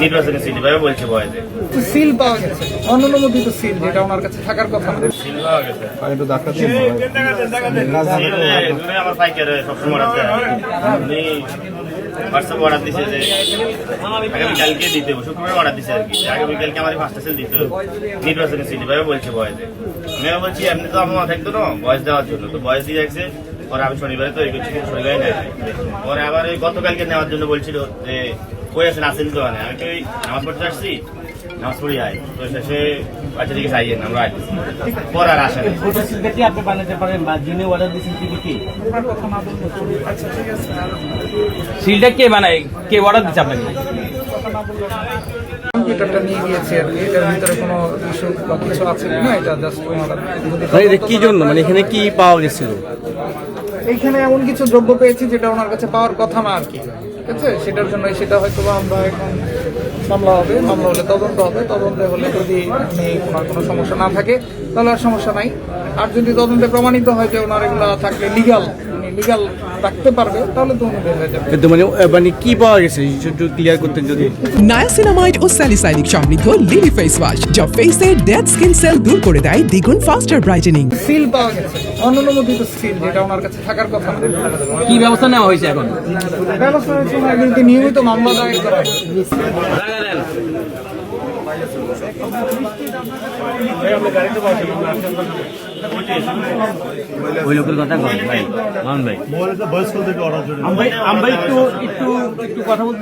নির্বাচনী সিল ভাবে বলছে বয়সে সিল পাওয়া গেছে, অননুমোদিত সিল, যেটা ওনার কাছে থাকার কথা না। সিল পাওয়া গেছে একটু দেখা দিন। আমার পাইকার সবসময় আছে উনি হোয়াটসঅ্যাপ অর্ডার দিছে যে আগামীকালকে দিতে হবে, শুক্রবার অর্ডার দিছে আর কি, আগামীকালকে আমার 5টা সেল দিতে হবে নির্বাচনী সিল ভাবে বলছে বয়সে। আমি বলছি এমনি তো আমার থাকতো না বয়স দেওয়ার জন্য, তো বয়স দিয়ে যাচ্ছে পরে আমি শনিবারে তৈরি করছি, শনিবারে নেয় পরে আবার ওই গতকালকে নেওয়ার জন্য বলছিল যে কই আছেন আসেন তো আমি তো ওই নামাজ পড়তে আসছি, নামাজ পড়ি আয় তো শেষে বাচ্চা দিকে চাইয়েন আমরা আসছি পরে আর আসেন। আপনি বানাতে পারেন বা যিনি অর্ডার দিয়েছেন তিনি কি আচ্ছা ঠিক আছে, সিলটা কে বানায়, কে অর্ডার দিচ্ছে আপনাকে? কম্পিউটারটা নিয়ে গিয়েছে আর কি, এটার ভিতরে কোনো ইস্যু বা কিছু আছে কিনা এটা জাস্ট কি জন্য মানে এখানে কি পাওয়া গেছিল? এইখানে এমন কিছু দ্রব্য পেয়েছি যেটা ওনার কাছে পাওয়ার কথা না আর কি, ঠিক আছে? সেটার জন্য সেটা হয়তো বা আমরা এখন মামলা হবে, মামলা হলে তদন্ত হবে, তদন্তে হলে যদি ওনার কোনো সমস্যা না থাকে তাহলে আর সমস্যা নাই। আর যদি তদন্তে প্রমাণিত হয় যে ওনার এগুলো থাকলে লিগাল রাখতে পারবে তাহলে তো উনি বের হয়ে যাবে। কিন্তু মানে কি পাওয়া গেছে একটু ক্লিয়ার করতেন যদি। নায়াসিনামাইড ও স্যালিসাইলিক সমৃদ্ধ লিলি ফেস ওয়াশ, যা ফেসের ডেড স্কিন সেল দূর করে দেয় দ্বিগুণ ফাস্টার ব্রাইটেনিং। সিল পাওয়া গেছে, অননুমোদিত সিল, যেটা ওনার কাছে থাকার কথা না। কি ব্যবস্থা নেওয়া হয়েছে এখন? ব্যবস্থা হয়েছে ওনার বিরুদ্ধে নিয়মিত মামলা দায়ের করা হয়েছে। ওই লোকের কথা কন ভাই, মান ভাই, বয়স থেকে অর্ডার আমরা একটু কথা বলতে